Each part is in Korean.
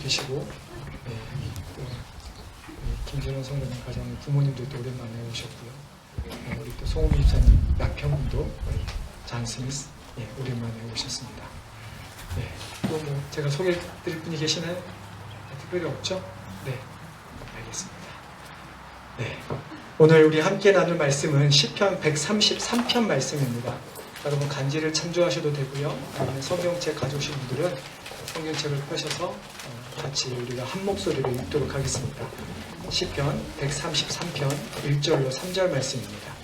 계시고, 또 김진원 성도님 가정 부모님들도 오랜만에 오셨고요. 우리 또 송우미 집사님 남편분도 우리 잔 스미스 오랜만에 오셨습니다. 또 뭐 제가 소개해드릴 분이 계시나요? 특별히 없죠? 네, 알겠습니다. 오늘 우리 함께 나눌 말씀은 시편 133편 말씀입니다. 여러분 간지를 참조하셔도 되고요. 아니면 성경책 가져오신 분들은 성경책을 펴셔서 같이 우리가 한 목소리로 읽도록 하겠습니다. 시편 133편 1절로 3절 말씀입니다.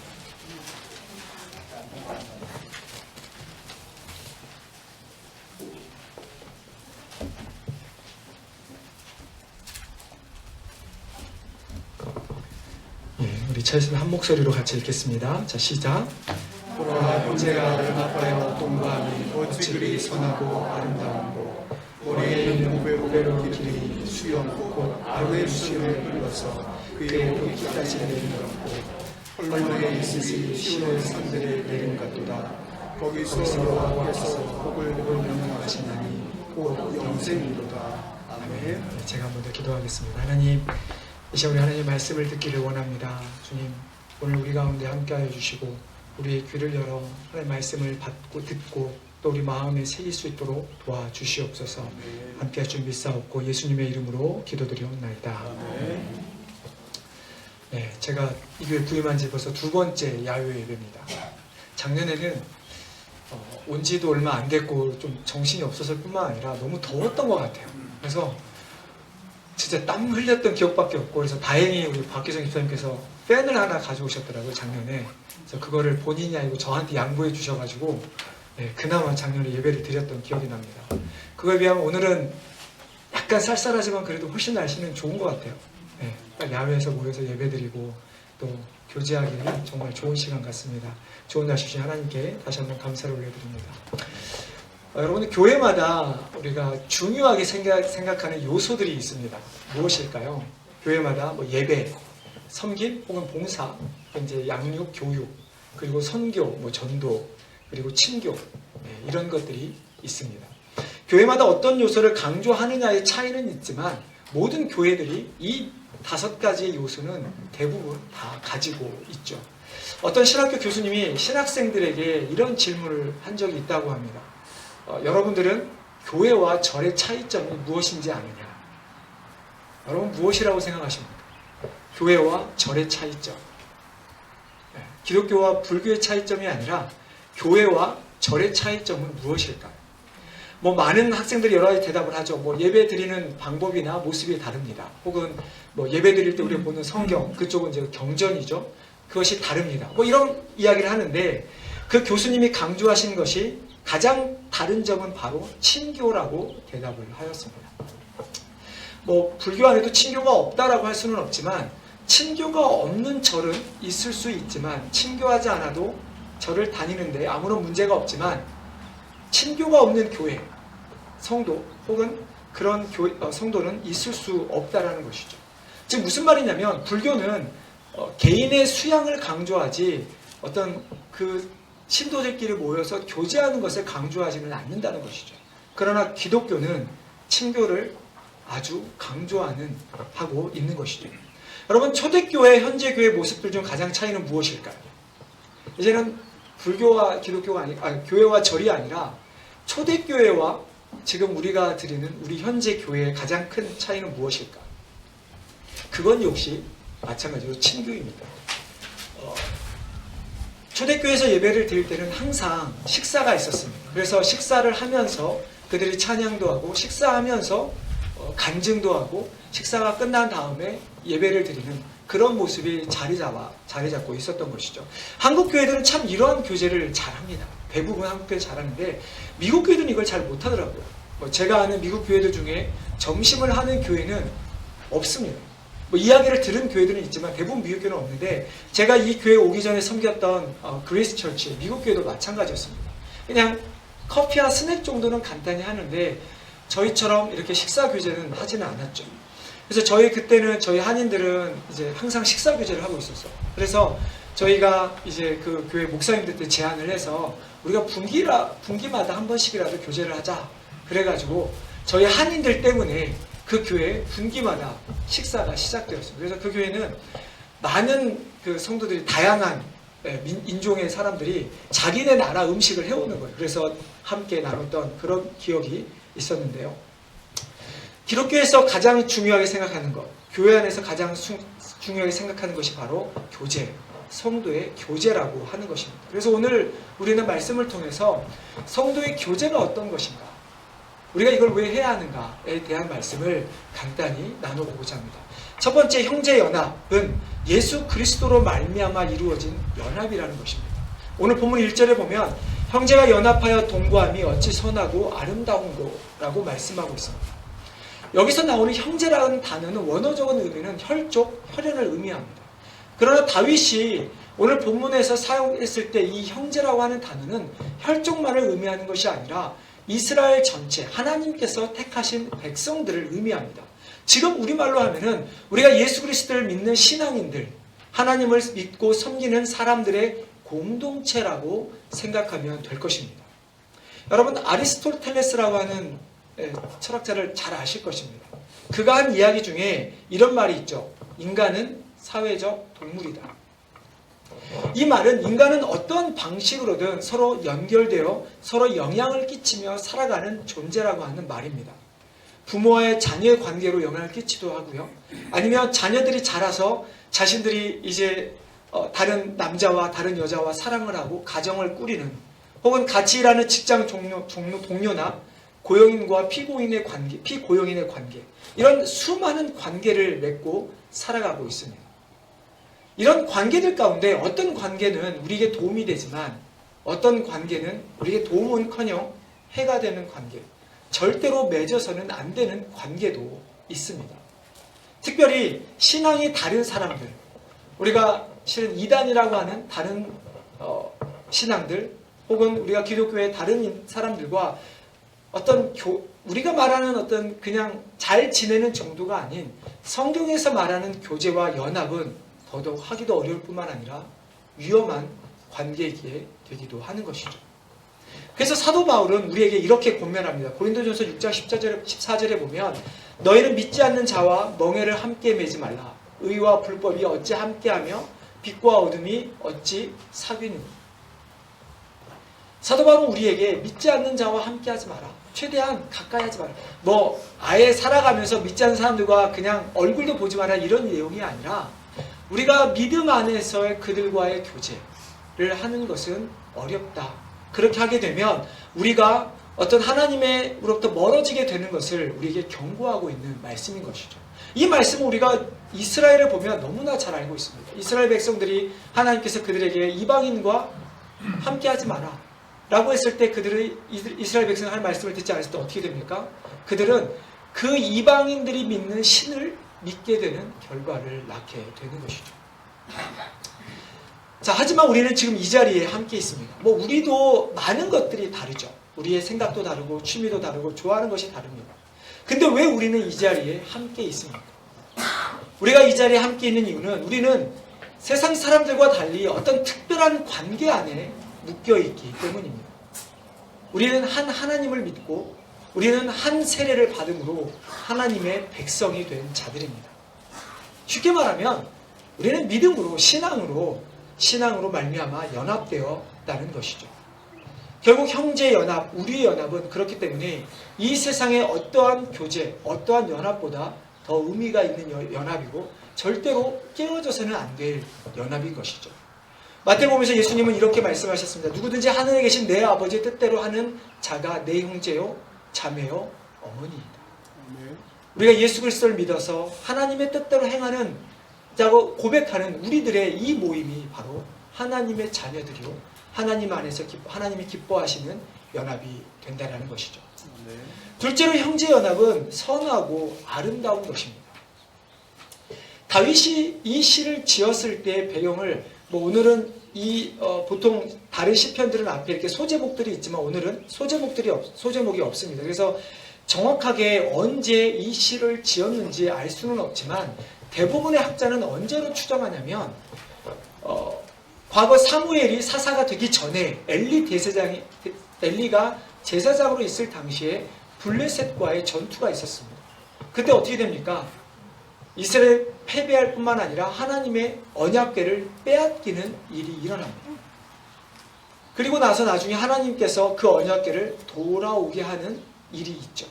우리 차에서 한 목소리로 같이 읽겠습니다. 자, 시작. 보라, 형제가 연합하여 동거함이 어찌 그리 선하고 아름다운고, 모래에 고배로 길이 수염 곧 아루의 수염을 흘러서 그의 옷깃까지 내리더라고. 헐모에 있으시 시온의 산들에 내린 같도다. 거기서 여호와께서 복을 명령하시나니 곧 영생이로다. 아멘. 제가 먼저 기도하겠습니다. 하나님, 이 시간 우리 하나님의 말씀을 듣기를 원합니다. 주님, 오늘 우리 가운데 함께하여 주시고 우리의 귀를 열어 하나님의 말씀을 받고 듣고 또 우리 마음에 새길 수 있도록 도와주시옵소서. 함께할 줄 믿사옵고 예수님의 이름으로 기도드리옵나이다. 제가 이 교회 부임한 지 벌써 두 번째 야외 예배입니다. 작년에는 온 지도 얼마 안 됐고 좀 정신이 없었을 뿐만 아니라 너무 더웠던 것 같아요. 그래서 진짜 땀 흘렸던 기억밖에 없고, 그래서 다행히 우리 박기성 집사님께서 팬을 하나 가져오셨더라고요, 작년에. 그래서 그거를 본인이 아니고 저한테 양보해 주셔가지고 그나마 작년에 예배를 드렸던 기억이 납니다. 그거에 비하면 오늘은 약간 쌀쌀하지만 그래도 훨씬 날씨는 좋은 것 같아요. 야외에서 모여서 예배드리고 또 교제하기는 정말 좋은 시간 같습니다. 좋은 날씨 주신 하나님께 다시 한번 감사를 올려드립니다. 여러분, 교회마다 우리가 중요하게 생각하는 요소들이 있습니다. 무엇일까요? 교회마다 뭐 예배, 섬김 혹은 봉사, 이제 양육, 교육, 그리고 선교, 뭐 전도, 그리고 친교, 이런 것들이 있습니다. 교회마다 어떤 요소를 강조하느냐의 차이는 있지만 모든 교회들이 이 5가지의 요소는 대부분 다 가지고 있죠. 어떤 신학교 교수님이 신학생들에게 이런 질문을 한 적이 있다고 합니다. 여러분들은 교회와 절의 차이점이 무엇인지 아느냐? 여러분 무엇이라고 생각하십니까? 교회와 절의 차이점. 기독교와 불교의 차이점이 아니라 교회와 절의 차이점은 무엇일까요? 뭐 많은 학생들이 여러 가지 대답을 하죠. 뭐 예배 드리는 방법이나 모습이 다릅니다. 혹은 뭐 예배 드릴 때 우리가 보는 성경, 그쪽은 이제 경전이죠. 그것이 다릅니다. 뭐 이런 이야기를 하는데 그 교수님이 강조하신 것이 가장 다른 점은 바로 친교라고 대답을 하였습니다. 뭐 불교 안에도 친교가 없다라고 할 수는 없지만 친교가 없는 절은 있을 수 있지만 친교하지 않아도 절을 다니는데 아무런 문제가 없지만 친교가 없는 교회, 성도 혹은 그런 성도는 있을 수 없다라는 것이죠. 지금 무슨 말이냐면 불교는 개인의 수양을 강조하지 어떤 그 신도들끼리 모여서 교제하는 것을 강조하지는 않는다는 것이죠. 그러나 기독교는 친교를 아주 강조하는 하고 있는 것이죠. 여러분, 초대교회, 현재 교회 모습들 중 가장 차이는 무엇일까요? 이제는 불교와 기독교가 교회와 절이 아니라 초대교회와 지금 우리가 드리는 우리 현재 교회의 가장 큰 차이는 무엇일까? 그건 역시 마찬가지로 친교입니다. 초대교회에서 예배를 드릴 때는 항상 식사가 있었습니다. 그래서 식사를 하면서 그들이 찬양도 하고 식사하면서 간증도 하고 식사가 끝난 다음에 예배를 드리는 그런 모습이 자리 잡고 있었던 것이죠. 한국 교회들은 참 이러한 교제를 잘합니다. 대부분 한국 교회 잘하는데 미국 교회들은 이걸 잘 못하더라고요. 제가 아는 미국 교회들 중에 점심을 하는 교회는 없습니다. 이야기를 들은 교회들은 있지만 대부분 미국 교회는 없는데 제가 이 교회 오기 전에 섬겼던 그레이스 처치, 미국 교회도 마찬가지였습니다. 그냥 커피와 스낵 정도는 간단히 하는데 저희처럼 이렇게 식사 교제는 하지는 않았죠. 그래서 그때는 저희 한인들은 이제 항상 식사 교제를 하고 있었어요. 그래서 저희가 이제 그 교회 목사님들한테 제안을 해서 우리가 분기마다 한 번씩이라도 교제를 하자. 그래가지고 저희 한인들 때문에 그 교회 분기마다 식사가 시작되었습니다. 그래서 그 교회는 많은 그 성도들이 다양한 인종의 사람들이 자기네 나라 음식을 해오는 거예요. 그래서 함께 나눴던 그런 기억이 있었는데요. 기독교에서 가장 중요하게 생각하는 것, 교회 안에서 가장 중요하게 생각하는 것이 바로 교제, 성도의 교제라고 하는 것입니다. 그래서 오늘 우리는 말씀을 통해서 성도의 교제가 어떤 것인가, 우리가 이걸 왜 해야 하는가에 대한 말씀을 간단히 나눠보고자 합니다. 첫 번째, 형제연합은 예수 그리스도로 말미암아 이루어진 연합이라는 것입니다. 오늘 본문 1절에 보면 형제가 연합하여 동거함이 어찌 선하고 아름다운 거라고 말씀하고 있습니다. 여기서 나오는 형제라는 단어는 원어적인 의미는 혈족, 혈연을 의미합니다. 그러나 다윗이 오늘 본문에서 사용했을 때 이 형제라고 하는 단어는 혈족만을 의미하는 것이 아니라 이스라엘 전체, 하나님께서 택하신 백성들을 의미합니다. 지금 우리말로 하면은 우리가 예수 그리스도를 믿는 신앙인들, 하나님을 믿고 섬기는 사람들의 공동체라고 생각하면 될 것입니다. 여러분, 아리스토텔레스라고 하는 철학자를 잘 아실 것입니다. 그가 한 이야기 중에 이런 말이 있죠. 인간은 사회적 동물이다. 이 말은 인간은 어떤 방식으로든 서로 연결되어 서로 영향을 끼치며 살아가는 존재라고 하는 말입니다. 부모와의 자녀의 관계로 영향을 끼치기도 하고요. 아니면 자녀들이 자라서 자신들이 이제 다른 남자와 다른 여자와 사랑을 하고 가정을 꾸리는, 혹은 같이 일하는 직장 동료나 고용인과 피고용인의 관계, 이런 수많은 관계를 맺고 살아가고 있습니다. 이런 관계들 가운데 어떤 관계는 우리에게 도움이 되지만 어떤 관계는 우리에게 도움은커녕 해가 되는 관계, 절대로 맺어서는 안 되는 관계도 있습니다. 특별히 신앙이 다른 사람들, 우리가 실은 이단이라고 하는 다른 신앙들, 혹은 우리가 기독교의 다른 사람들과 어떤 우리가 말하는 어떤 그냥 잘 지내는 정도가 아닌 성경에서 말하는 교제와 연합은 더더욱 하기도 어려울 뿐만 아니라 위험한 관계이기에 되기도 하는 것이죠. 그래서 사도 바울은 우리에게 이렇게 권면합니다. 고린도전서 6장 14절에 보면 너희는 믿지 않는 자와 멍에를 함께 매지 말라. 의와 불법이 어찌 함께하며 빛과 어둠이 어찌 사귀느냐. 사도 바울은 우리에게 믿지 않는 자와 함께하지 마라. 최대한 가까이 하지 마라. 아예 살아가면서 믿지 않는 사람들과 그냥 얼굴도 보지 마라, 이런 내용이 아니라 우리가 믿음 안에서의 그들과의 교제를 하는 것은 어렵다. 그렇게 하게 되면 우리가 어떤 하나님으로부터 멀어지게 되는 것을 우리에게 경고하고 있는 말씀인 것이죠. 이 말씀은 우리가 이스라엘을 보면 너무나 잘 알고 있습니다. 이스라엘 백성들이 하나님께서 그들에게 이방인과 함께하지 마라 라고 했을 때 그들의 이스라엘 백성이 한 말씀을 듣지 않았을 때 어떻게 됩니까? 그들은 그 이방인들이 믿는 신을 믿게 되는 결과를 낳게 되는 것이죠. 자, 하지만 우리는 지금 이 자리에 함께 있습니다. 우리도 많은 것들이 다르죠. 우리의 생각도 다르고 취미도 다르고 좋아하는 것이 다릅니다. 근데 왜 우리는 이 자리에 함께 있습니까? 우리가 이 자리에 함께 있는 이유는 우리는 세상 사람들과 달리 어떤 특별한 관계 안에 묶여있기 때문입니다. 우리는 한 하나님을 믿고 우리는 한 세례를 받음으로 하나님의 백성이 된 자들입니다. 쉽게 말하면 우리는 믿음으로 신앙으로 말미암아 연합되었다는 것이죠. 결국 형제 연합, 우리의 연합은 그렇기 때문에 이 세상의 어떠한 교제, 어떠한 연합보다 더 의미가 있는 연합이고 절대로 깨어져서는 안 될 연합인 것이죠. 마태복음에서 예수님은 이렇게 말씀하셨습니다. 누구든지 하늘에 계신 내 아버지의 뜻대로 하는 자가 내 형제요, 자매요, 어머니이다. 우리가 예수 그리스도를 믿어서 하나님의 뜻대로 행하는 자고 고백하는 우리들의 이 모임이 바로 하나님의 자녀들이요, 하나님 안에서 하나님이 기뻐하시는 연합이 된다는 것이죠. 둘째로 형제 연합은 선하고 아름다운 것입니다. 다윗이 이 시를 지었을 때의 배경을 오늘은 보통 다른 시편들은 앞에 이렇게 소제목들이 있지만 오늘은 소제목이 없습니다. 그래서 정확하게 언제 이 시를 지었는지 알 수는 없지만 대부분의 학자는 언제로 추정하냐면 과거 사무엘이 사사가 되기 전에 엘리가 제사장으로 있을 당시에 블레셋과의 전투가 있었습니다. 그때 어떻게 됩니까? 이스라엘 패배할 뿐만 아니라 하나님의 언약궤를 빼앗기는 일이 일어납니다. 그리고 나서 나중에 하나님께서 그 언약궤를 돌아오게 하는 일이 있죠.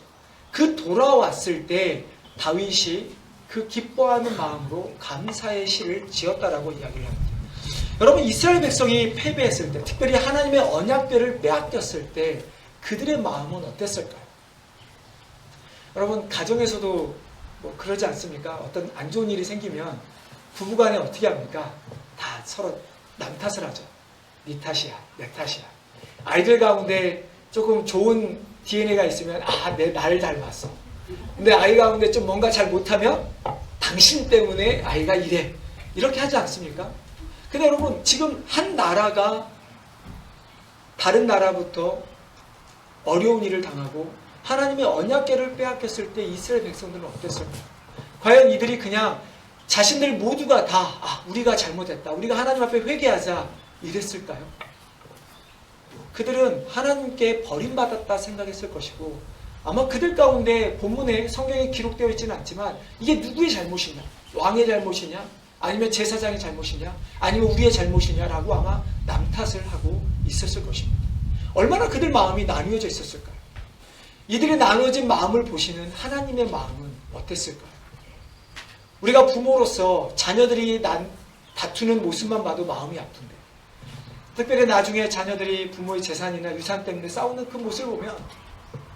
그 돌아왔을 때 다윗이 그 기뻐하는 마음으로 감사의 시를 지었다라고 이야기를 합니다. 여러분, 이스라엘 백성이 패배했을 때, 특별히 하나님의 언약궤를 빼앗겼을 때 그들의 마음은 어땠을까요? 여러분, 가정에서도 뭐 그러지 않습니까? 어떤 안 좋은 일이 생기면 부부간에 어떻게 합니까? 다 서로 남 탓을 하죠. 네 탓이야, 내 탓이야. 아이들 가운데 조금 좋은 DNA가 있으면 나를 닮았어. 근데 아이 가운데 좀 뭔가 잘 못하면 당신 때문에 아이가 이래. 이렇게 하지 않습니까? 근데 여러분, 지금 한 나라가 다른 나라부터 어려운 일을 당하고 하나님의 언약궤를 빼앗겼을 때 이스라엘 백성들은 어땠을까요? 과연 이들이 그냥 자신들 모두가 다 우리가 잘못했다, 우리가 하나님 앞에 회개하자 이랬을까요? 그들은 하나님께 버림받았다 생각했을 것이고, 아마 그들 가운데 본문에 성경에 기록되어 있지는 않지만 이게 누구의 잘못이냐? 왕의 잘못이냐? 아니면 제사장의 잘못이냐? 아니면 우리의 잘못이냐라고 아마 남 탓을 하고 있었을 것입니다. 얼마나 그들 마음이 나뉘어져 있었을까요? 이들의 나눠진 마음을 보시는 하나님의 마음은 어땠을까요? 우리가 부모로서 자녀들이 다투는 모습만 봐도 마음이 아픈데, 특별히 나중에 자녀들이 부모의 재산이나 유산 때문에 싸우는 그 모습을 보면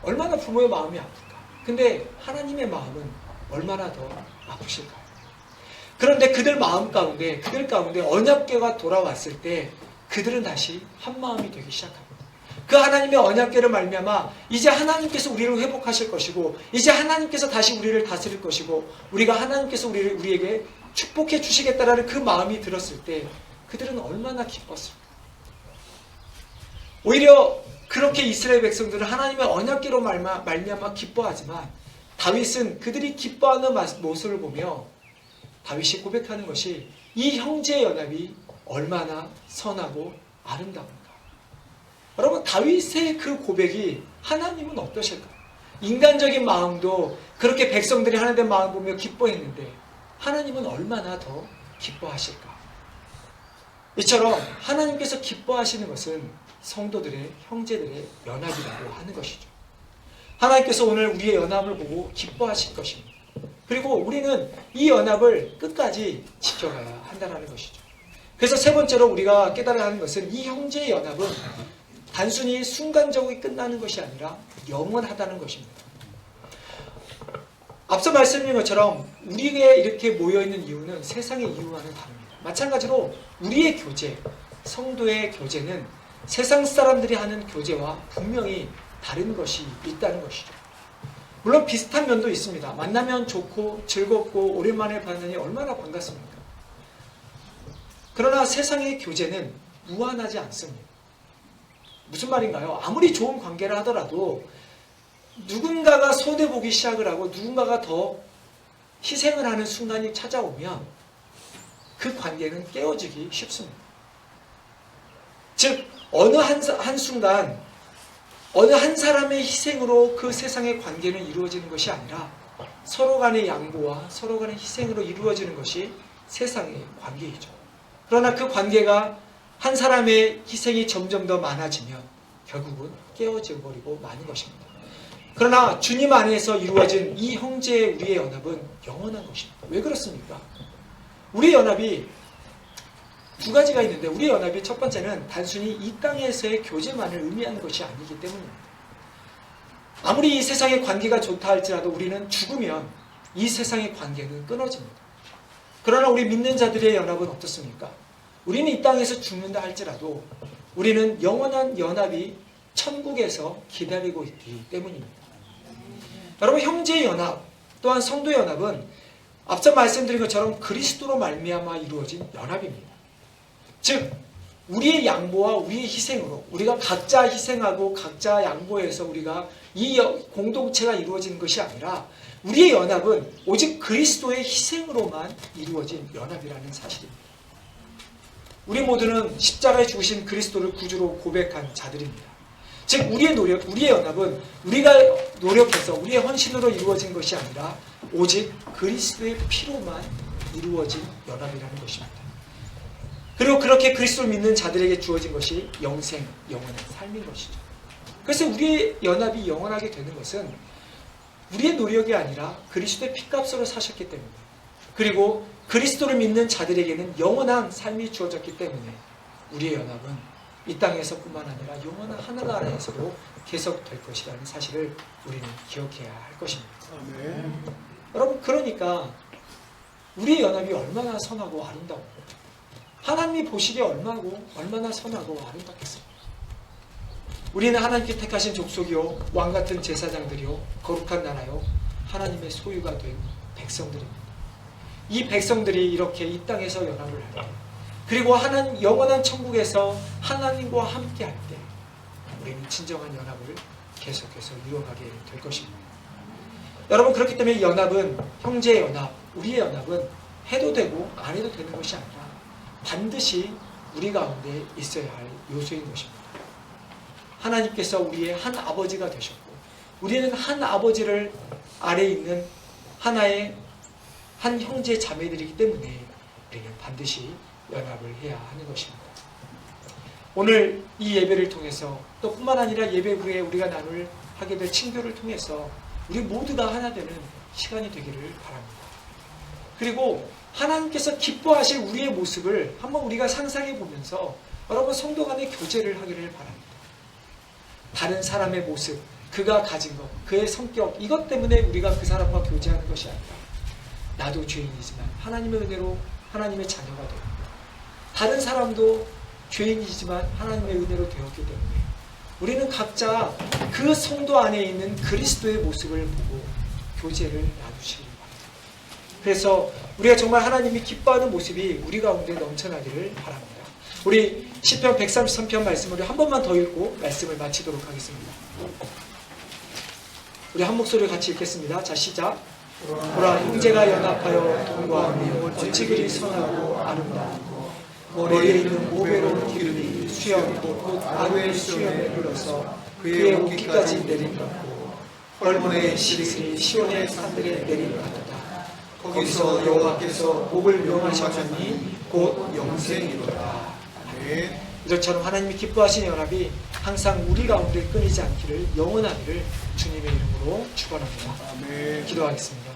얼마나 부모의 마음이 아플까? 근데 하나님의 마음은 얼마나 더 아프실까요? 그런데 그들 가운데 언약궤가 돌아왔을 때 그들은 다시 한 마음이 되기 시작합니다. 그 하나님의 언약궤를 말미암아 이제 하나님께서 우리를 회복하실 것이고, 이제 하나님께서 다시 우리를 다스릴 것이고, 우리가 하나님께서 우리에게 축복해 주시겠다라는 그 마음이 들었을 때 그들은 얼마나 기뻤을까? 오히려 그렇게 이스라엘 백성들은 하나님의 언약궤로 말미암아 기뻐하지만, 다윗은 그들이 기뻐하는 모습을 보며 다윗이 고백하는 것이 이 형제의 연합이 얼마나 선하고 아름다운가. 여러분, 다윗의 그 고백이 하나님은 어떠실까요? 인간적인 마음도 그렇게 백성들이 하나님의 마음 보며 기뻐했는데 하나님은 얼마나 더 기뻐하실까? 이처럼 하나님께서 기뻐하시는 것은 성도들의, 형제들의 연합이라고 하는 것이죠. 하나님께서 오늘 우리의 연합을 보고 기뻐하실 것입니다. 그리고 우리는 이 연합을 끝까지 지켜가야 한다는 것이죠. 그래서 세 번째로 우리가 깨달아야 하는 것은 이 형제의 연합은 단순히 순간적으로 끝나는 것이 아니라 영원하다는 것입니다. 앞서 말씀드린 것처럼 우리에게 이렇게 모여있는 이유는 세상의 이유와는 다릅니다. 마찬가지로 우리의 교제, 성도의 교제는 세상 사람들이 하는 교제와 분명히 다른 것이 있다는 것이죠. 물론 비슷한 면도 있습니다. 만나면 좋고 즐겁고 오랜만에 만나니 얼마나 반갑습니까? 그러나 세상의 교제는 무한하지 않습니다. 무슨 말인가요? 아무리 좋은 관계를 하더라도 누군가가 손해보기 시작을 하고 누군가가 더 희생을 하는 순간이 찾아오면 그 관계는 깨어지기 쉽습니다. 즉 어느 한 순간 어느 한 사람의 희생으로 그 세상의 관계는 이루어지는 것이 아니라 서로 간의 양보와 서로 간의 희생으로 이루어지는 것이 세상의 관계이죠. 그러나 그 관계가 한 사람의 희생이 점점 더 많아지면 결국은 깨어져 버리고 마는 것입니다. 그러나 주님 안에서 이루어진 이 형제의 우리의 연합은 영원한 것입니다. 왜 그렇습니까? 우리의 연합이 두 가지가 있는데, 우리의 연합이 첫 번째는 단순히 이 땅에서의 교제만을 의미하는 것이 아니기 때문입니다. 아무리 이 세상의 관계가 좋다 할지라도 우리는 죽으면 이 세상의 관계는 끊어집니다. 그러나 우리 믿는 자들의 연합은 어떻습니까? 우리는 이 땅에서 죽는다 할지라도 우리는 영원한 연합이 천국에서 기다리고 있기 때문입니다. 여러분, 형제의 연합 또한 성도의 연합은 앞서 말씀드린 것처럼 그리스도로 말미암아 이루어진 연합입니다. 즉 우리의 양보와 우리의 희생으로 우리가 각자 희생하고 각자 양보해서 우리가 이 공동체가 이루어지는 것이 아니라 우리의 연합은 오직 그리스도의 희생으로만 이루어진 연합이라는 사실입니다. 우리 모두는 십자가에 죽으신 그리스도를 구주로 고백한 자들입니다. 즉 우리의 노력, 우리의 연합은 우리가 노력해서 우리의 헌신으로 이루어진 것이 아니라 오직 그리스도의 피로만 이루어진 연합이라는 것입니다. 그리고 그렇게 그리스도를 믿는 자들에게 주어진 것이 영생, 영원한 삶인 것이죠. 그래서 우리의 연합이 영원하게 되는 것은 우리의 노력이 아니라 그리스도의 피값으로 사셨기 때문에, 그리고 그리스도를 믿는 자들에게는 영원한 삶이 주어졌기 때문에 우리의 연합은 이 땅에서뿐만 아니라 영원한 하늘나라에서도 계속될 것이라는 사실을 우리는 기억해야 할 것입니다. 여러분, 그러니까 우리의 연합이 얼마나 선하고 아름다워, 하나님이 보시기에 얼마나 선하고 아름답겠습니까? 우리는 하나님께 택하신 족속이요 왕같은 제사장들이요 거룩한 나라요 하나님의 소유가 된 백성들입니다. 이 백성들이 이렇게 이 땅에서 연합을 할 때, 그리고 하나님 영원한 천국에서 하나님과 함께 할 때 우리는 진정한 연합을 계속해서 이루어가게 될 것입니다. 여러분, 그렇기 때문에 연합은, 형제의 연합, 우리의 연합은 해도 되고 안 해도 되는 것이 아니라 반드시 우리 가운데 있어야 할 요소인 것입니다. 하나님께서 우리의 한 아버지가 되셨고, 우리는 한 아버지를 아래에 있는 하나의 한 형제 자매들이기 때문에 우리는 반드시 연합을 해야 하는 것입니다. 오늘 이 예배를 통해서, 또 뿐만 아니라 예배 후에 우리가 나눌 하게 될 친교를 통해서 우리 모두가 하나 되는 시간이 되기를 바랍니다. 그리고 하나님께서 기뻐하실 우리의 모습을 한번 우리가 상상해 보면서 여러분, 성도 간의 교제를 하기를 바랍니다. 다른 사람의 모습, 그가 가진 것, 그의 성격, 이것 때문에 우리가 그 사람과 교제하는 것이 아니라 나도 죄인이지만 하나님의 은혜로 하나님의 자녀가 되고, 다른 사람도 죄인이지만 하나님의 은혜로 되었기 때문에 우리는 각자 그 성도 안에 있는 그리스도의 모습을 보고 교제를 나누시기 바랍니다. 그래서 우리가 정말 하나님이 기뻐하는 모습이 우리 가운데 넘쳐나기를 바랍니다. 우리 시편 133편 말씀을 한 번만 더 읽고 말씀을 마치도록 하겠습니다. 우리 한 목소리로 같이 읽겠습니다. 자, 시작. 보라, 형제가 연합하여 동거하며 어찌 그리 선하고 아름다우고, 머리에 있는 모배로운 기름이 수염 곧 아루의 수염에 흘러서 그의 옷깃까지 내림받고, 헐몬의 시슬이 시온의 산들에 내림받았다. 거기서 여호와께서 복을 명하셨으니 곧 영생이로다. 이것처럼 하나님이 기뻐하시는 연합이 항상 우리 가운데 끊이지 않기를, 영원하기를 주님의 이름으로 축원합니다. 기도하겠습니다.